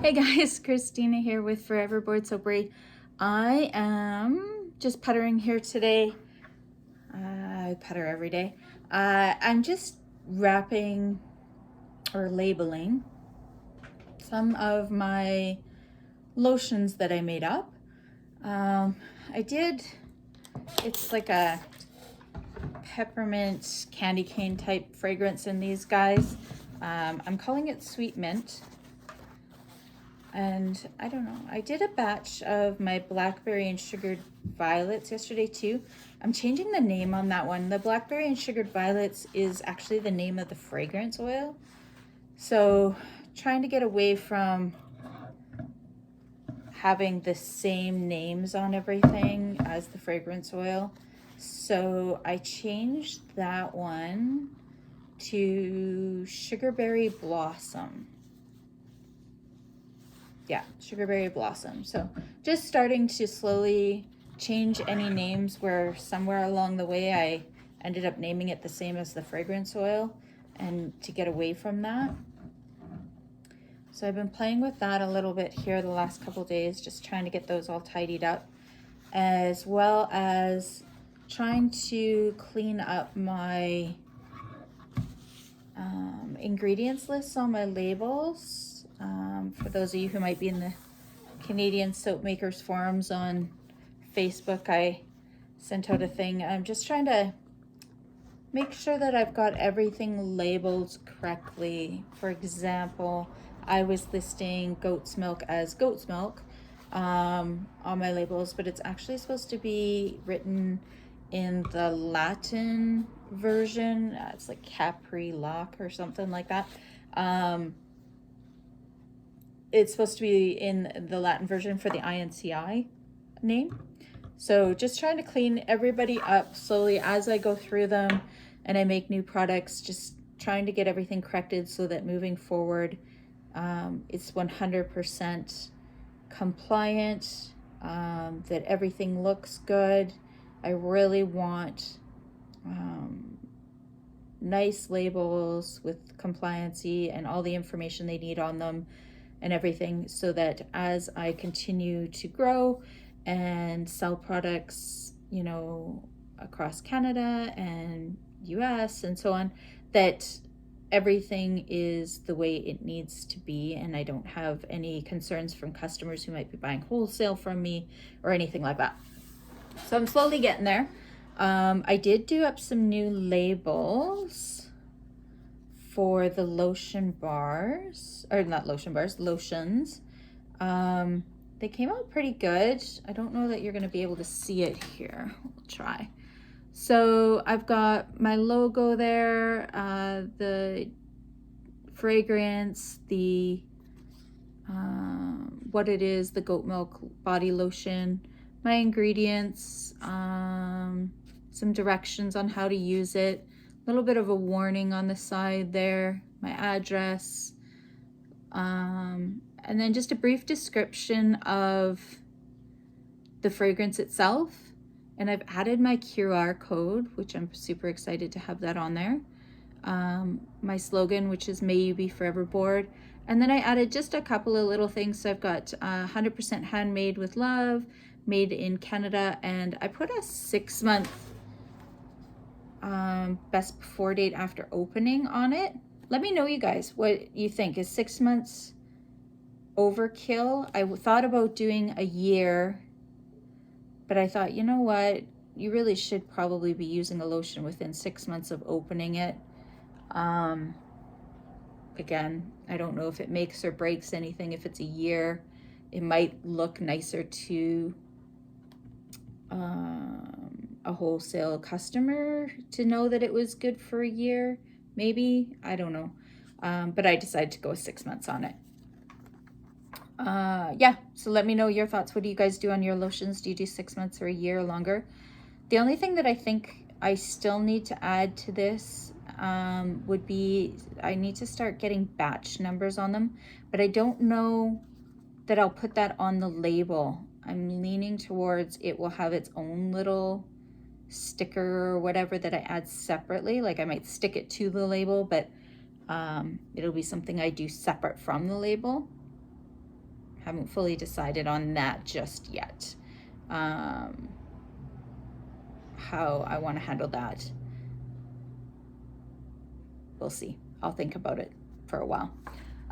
Hey guys, Christina here with Forever Bored Soapery. I am just puttering here today. I putter every day. I'm just wrapping or labeling some of my lotions that I made up. It's like a peppermint candy cane type fragrance in these guys. I'm calling it Sweet Mint. And I don't know, I did a batch of my blackberry and sugared violets yesterday too. I'm changing the name on that one. The blackberry and sugared violets is actually the name of the fragrance oil. So trying to get away from having the same names on everything as the fragrance oil. So I changed that one to Sugarberry Blossom. Yeah, Sugarberry Blossom. So just starting to slowly change any names where somewhere along the way I ended up naming it the same as the fragrance oil, and to get away from that. So I've been playing with that a little bit here the last couple days, just trying to get those all tidied up, as well as trying to clean up my ingredients lists on my labels. For those of you who might be in the Canadian soap makers forums on Facebook, I sent out a thing. I'm just trying to make sure that I've got everything labeled correctly. For example, I was listing goat's milk as goat's milk on my labels, but it's actually supposed to be written in the Latin version. It's like Capri Lock or something like that. It's supposed to be in the Latin version for the INCI name. So just trying to clean everybody up slowly as I go through them and I make new products, just trying to get everything corrected so that moving forward, it's 100% compliant, that everything looks good. I really want nice labels with compliancy and all the information they need on them and everything, so that as I continue to grow and sell products, you know, across Canada and US and so on, that everything is the way it needs to be, and I don't have any concerns from customers who might be buying wholesale from me or anything like that. So I'm slowly getting there. I did do up some new labels for the lotion bars, or not lotion bars, lotions. They came out pretty good. I don't know that you're going to be able to see it here. We'll try. So I've got my logo there, the fragrance, the what it is, the goat milk body lotion, my ingredients, some directions on how to use it, a little bit of a warning on the side there, my address, and then just a brief description of the fragrance itself. And I've added my QR code, which I'm super excited to have that on there. My slogan, which is "May you be forever bored." And then I added just a couple of little things. So I've got 100% handmade with love, made in Canada, and I put a 6-month best before date after opening on it. Let me know, you guys, what you think. Is 6 months overkill? I thought about doing a year, but I thought, you know what, you really should probably be using a lotion within 6 months of opening it. Again, I don't know if it makes or breaks anything. If it's a year, it might look nicer to a wholesale customer to know that it was good for a year, maybe, I don't know. But I decided to go 6 months on it. Yeah, so let me know your thoughts. What do you guys do on your lotions? Do you do 6 months or a year or longer? The only thing that I think I still need to add to this would be, I need to start getting batch numbers on them, but I don't know that I'll put that on the label. I'm leaning towards it will have its own little sticker or whatever that I add separately. Like I might stick it to the label, but it'll be something I do separate from the label. Haven't fully decided on that just yet. How I want to handle that. We'll see. I'll think about it for a while.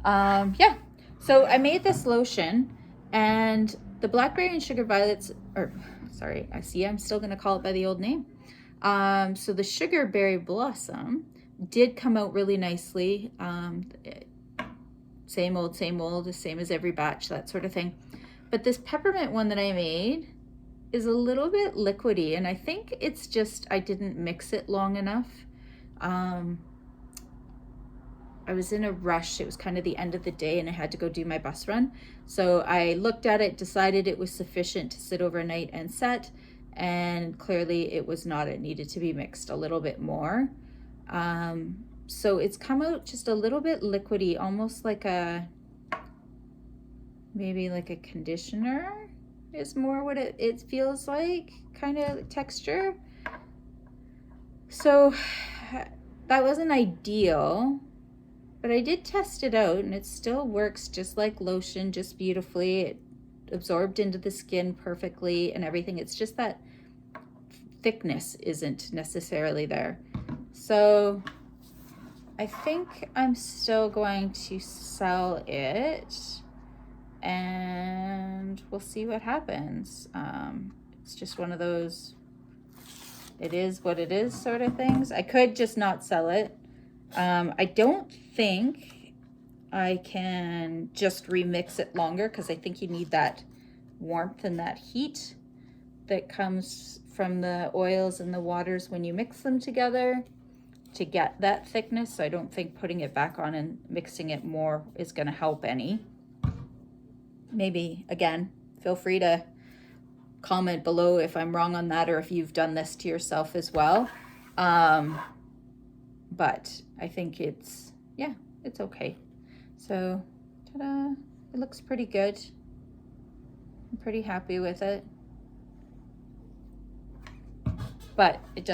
Yeah, so I made this lotion, and the blackberry and sugar violets, or sorry, I see I'm still gonna call it by the old name. So the sugar berry blossom did come out really nicely. Same old, the same as every batch, that sort of thing. But this peppermint one that I made is a little bit liquidy, and I think it's just I didn't mix it long enough. I was in a rush. It was kind of the end of the day and I had to go do my bus run. So I looked at it, decided it was sufficient to sit overnight and set, and clearly it was not. It needed to be mixed a little bit more. So it's come out just a little bit liquidy, almost like maybe like a conditioner is more what it feels like, kind of texture. So that wasn't ideal. But I did test it out, and it still works just like lotion, just beautifully. It absorbed into the skin perfectly and everything. It's just that thickness isn't necessarily there. So I think I'm still going to sell it, and we'll see what happens. It's just one of those, it is what it is sort of things. I could just not sell it. I don't think I can just remix it longer, because I think you need that warmth and that heat that comes from the oils and the waters when you mix them together to get that thickness. So I don't think putting it back on and mixing it more is going to help any. Maybe, again, feel free to comment below if I'm wrong on that, or if you've done this to yourself as well. But I think it's, yeah, it's okay. So, ta-da, it looks pretty good. I'm pretty happy with it. But it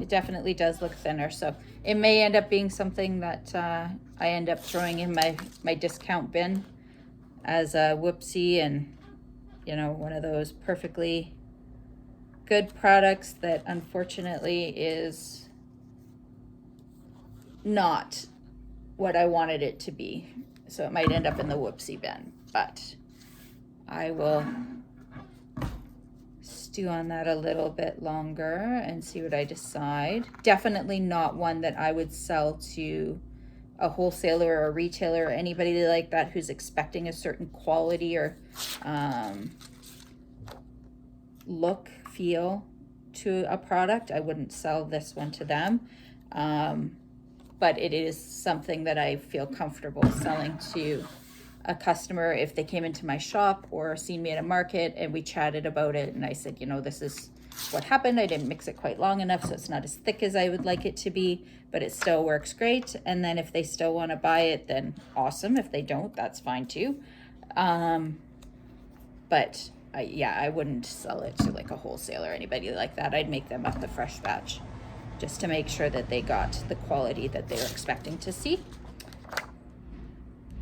definitely does look thinner. So it may end up being something that I end up throwing in my discount bin as a whoopsie, and, you know, one of those perfectly good products that unfortunately is not what I wanted it to be. So it might end up in the whoopsie bin, but I will stew on that a little bit longer and see what I decide. Definitely not one that I would sell to a wholesaler or a retailer or anybody like that who's expecting a certain quality or look, feel to a product. I wouldn't sell this one to them. But it is something that I feel comfortable selling to a customer if they came into my shop or seen me at a market and we chatted about it, and I said, you know, this is what happened. I didn't mix it quite long enough, so it's not as thick as I would like it to be, but it still works great. And then if they still want to buy it, then awesome. If they don't, that's fine too. But I wouldn't sell it to like a wholesaler or anybody like that. I'd make them up the fresh batch, just to make sure that they got the quality that they were expecting to see.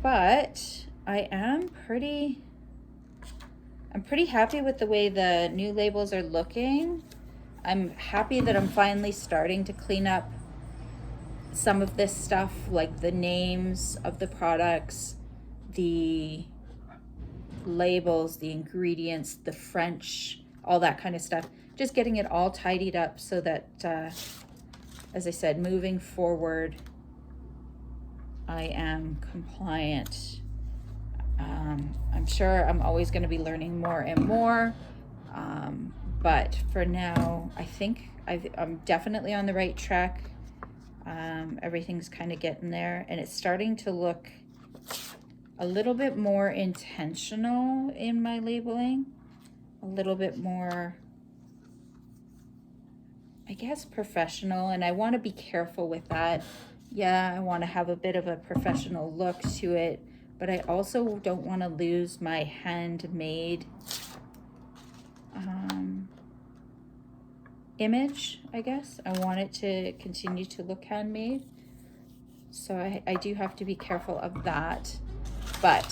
But I'm pretty happy with the way the new labels are looking. I'm happy that I'm finally starting to clean up some of this stuff, like the names of the products, the labels, the ingredients, the French, all that kind of stuff. Just getting it all tidied up so that, as I said, moving forward, I am compliant. I'm sure I'm always going to be learning more and more. But for now, I think I'm definitely on the right track. Everything's kind of getting there, and it's starting to look a little bit more intentional in my labeling, a little bit more, I guess, professional, and I want to be careful with that. Yeah, I want to have a bit of a professional look to it, but I also don't want to lose my handmade image, I guess. I want it to continue to look handmade. So I do have to be careful of that. But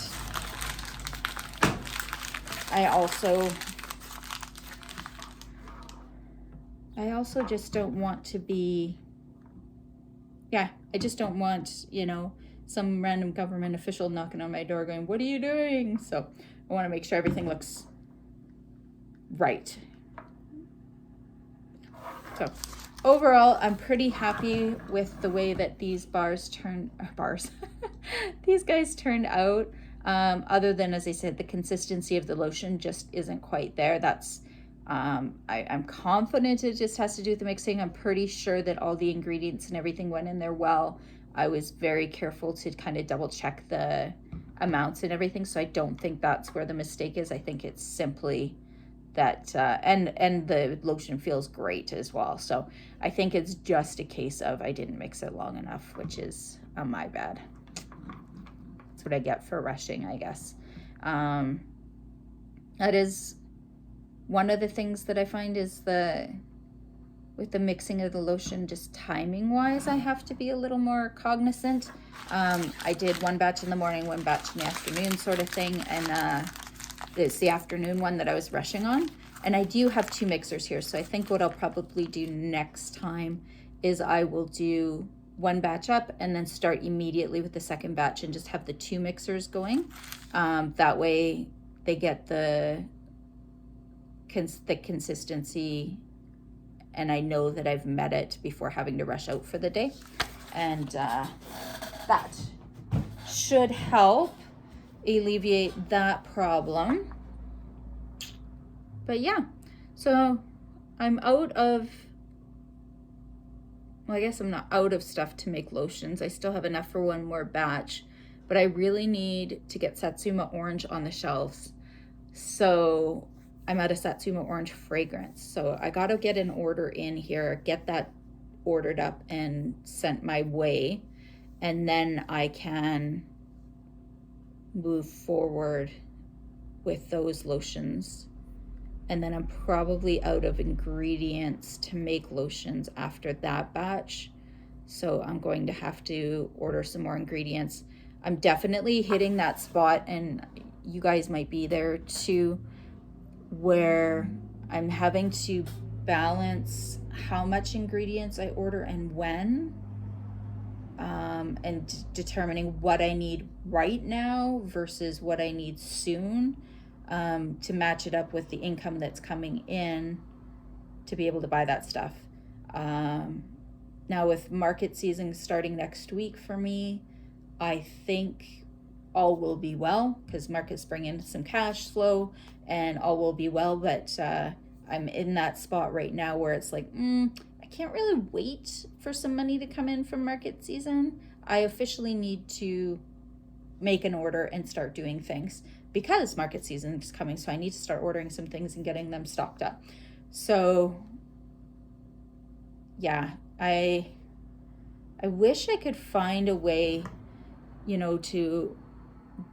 I also just don't want to be, I just don't want, some random government official knocking on my door going, what are you doing? So I want to make sure everything looks right. So overall, I'm pretty happy with the way that these these guys turned out. Other than, as I said, the consistency of the lotion just isn't quite there. That's, I'm confident it just has to do with the mixing. I'm pretty sure that all the ingredients and everything went in there well. I was very careful to kind of double check the amounts and everything. So I don't think that's where the mistake is. I think it's simply that, and the lotion feels great as well. So I think it's just a case of I didn't mix it long enough, which is my bad. That's what I get for rushing, I guess. That is one of the things that I find is with the mixing of the lotion, just timing wise, I have to be a little more cognizant. I did one batch in the morning, one batch in the afternoon sort of thing. And it's the afternoon one that I was rushing on. And I do have 2 mixers here. So I think what I'll probably do next time is I will do 1 batch up and then start immediately with the second batch and just have the 2 mixers going. That way they get the consistency, and I know that I've met it before having to rush out for the day. And that should help alleviate that problem. But yeah, so I'm out of, well, I guess I'm not out of stuff to make lotions. I still have enough for 1 more batch, but I really need to get Satsuma Orange on the shelves. So I'm out of Satsuma Orange fragrance. So I gotta get an order in here, get that ordered up and sent my way, and then I can move forward with those lotions. And then I'm probably out of ingredients to make lotions after that batch. So I'm going to have to order some more ingredients. I'm definitely hitting that spot, and you guys might be there too, where I'm having to balance how much ingredients I order and when, and determining what I need right now versus what I need soon, to match it up with the income that's coming in to be able to buy that stuff. Now with market season starting next week for me, I think all will be well because markets bring in some cash flow and all will be well. But I'm in that spot right now where it's like, I can't really wait for some money to come in from market season. I officially need to make an order and start doing things because market season is coming. So I need to start ordering some things and getting them stocked up. So yeah, I wish I could find a way, to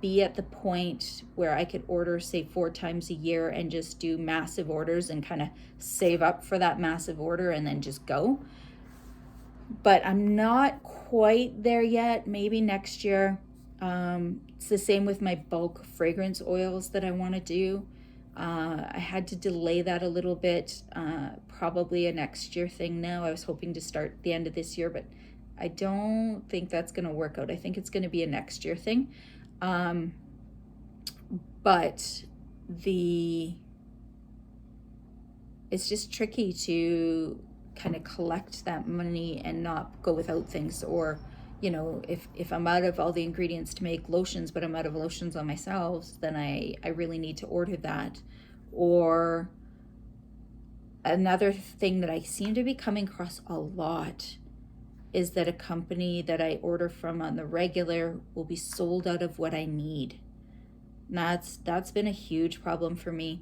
be at the point where I could order, say, 4 times a year and just do massive orders and kind of save up for that massive order and then just go. But I'm not quite there yet. Maybe next year. It's the same with my bulk fragrance oils that I want to do. I had to delay that a little bit, probably a next year thing now. I was hoping to start the end of this year, but I don't think that's going to work out. I think it's going to be a next year thing. But it's just tricky to kind of collect that money and not go without things. Or, if I'm out of all the ingredients to make lotions, but I'm out of lotions on myself, then I really need to order that. Or another thing that I seem to be coming across a lot is that a company that I order from on the regular will be sold out of what I need. And that's been a huge problem for me.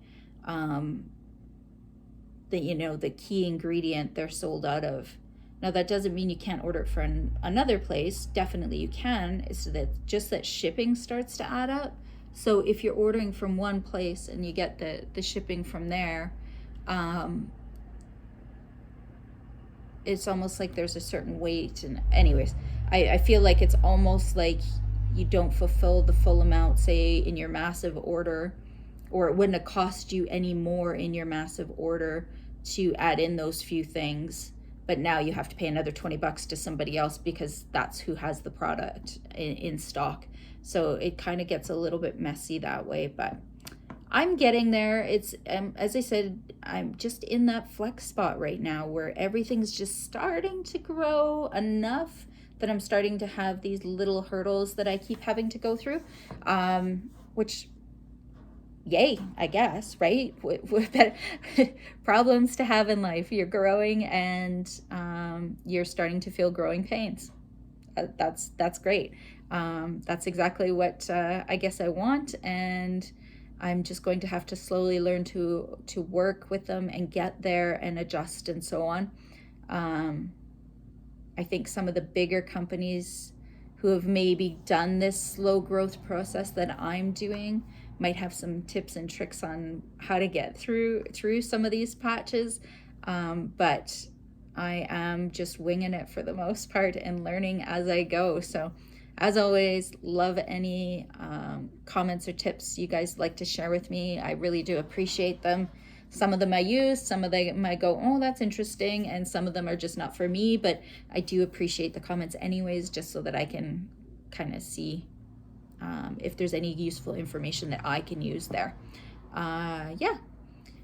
The key ingredient they're sold out of. Now that doesn't mean you can't order it from another place. Definitely you can. It's that shipping starts to add up. So if you're ordering from one place and you get the shipping from there, it's almost like there's a certain weight. And anyways, I feel like it's almost like you don't fulfill the full amount, say in your massive order, or it wouldn't have cost you any more in your massive order to add in those few things. But now you have to pay another $20 to somebody else because that's who has the product in stock. So it kind of gets a little bit messy that way, but I'm getting there. It's as I said, I'm just in that flex spot right now where everything's just starting to grow enough that I'm starting to have these little hurdles that I keep having to go through, which, yay, I guess, right? With problems to have in life. You're growing and you're starting to feel growing pains. That's great. That's exactly what I guess I want, and I'm just going to have to slowly learn to work with them and get there and adjust and so on. I think some of the bigger companies who have maybe done this slow growth process that I'm doing might have some tips and tricks on how to get through some of these patches. But I am just winging it for the most part and learning as I go. So as always, love any comments or tips you guys like to share with me. I really do appreciate them. Some of them I use, some of them I go, oh, that's interesting, and some of them are just not for me, but I do appreciate the comments anyways, just so that I can kind of see if there's any useful information that I can use there. Yeah.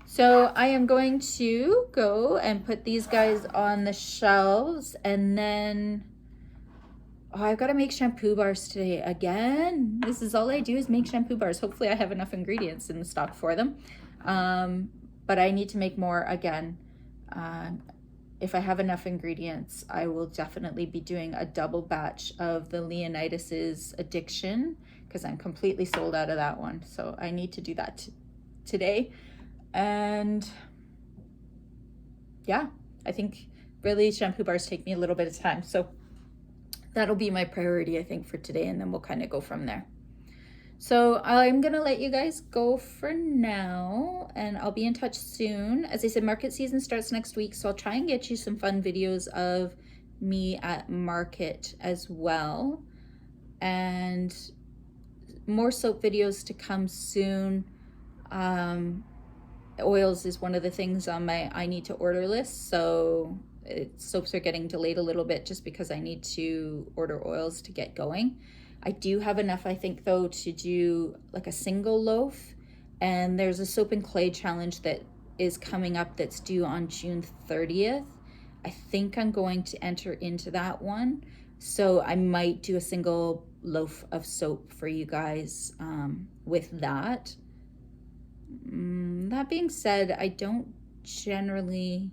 So I am going to go and put these guys on the shelves, and then I've got to make shampoo bars today again. This is all I do is make shampoo bars. Hopefully I have enough ingredients in the stock for them. But I need to make more again. If I have enough ingredients, I will definitely be doing a double batch of the Leonidas's Addiction, because I'm completely sold out of that one. So I need to do that today. And yeah, I think really shampoo bars take me a little bit of time. So that'll be my priority, I think, for today. And then we'll kind of go from there. So I'm going to let you guys go for now, and I'll be in touch soon. As I said, market season starts next week, so I'll try and get you some fun videos of me at market as well. And more soap videos to come soon. Oils is one of the things on my I need to order list, so soaps are getting delayed a little bit just because I need to order oils to get going. I do have enough, I think, though, to do like a single loaf. And there's a soap and clay challenge that is coming up that's due on June 30th. I think I'm going to enter into that one. So I might do a single loaf of soap for you guys with that. That being said, I don't generally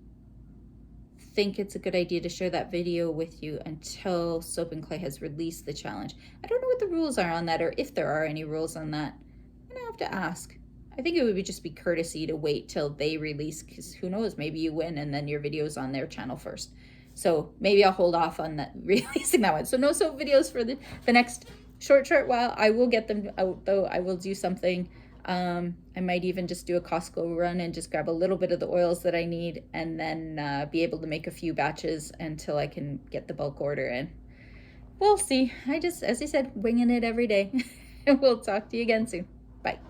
think it's a good idea to share that video with you until Soap and Clay has released the challenge. I don't know what the rules are on that, or if there are any rules on that. I'm gonna have to ask. I think it would just be courtesy to wait till they release, because who knows, maybe you win and then your video's on their channel first. So maybe I'll hold off on that releasing that one. So no soap videos for the next short while. I will get them out though. I will do something. I might even just do a Costco run and just grab a little bit of the oils that I need, and then be able to make a few batches until I can get the bulk order in. We'll see. As I said, winging it every day. We'll talk to you again soon. Bye.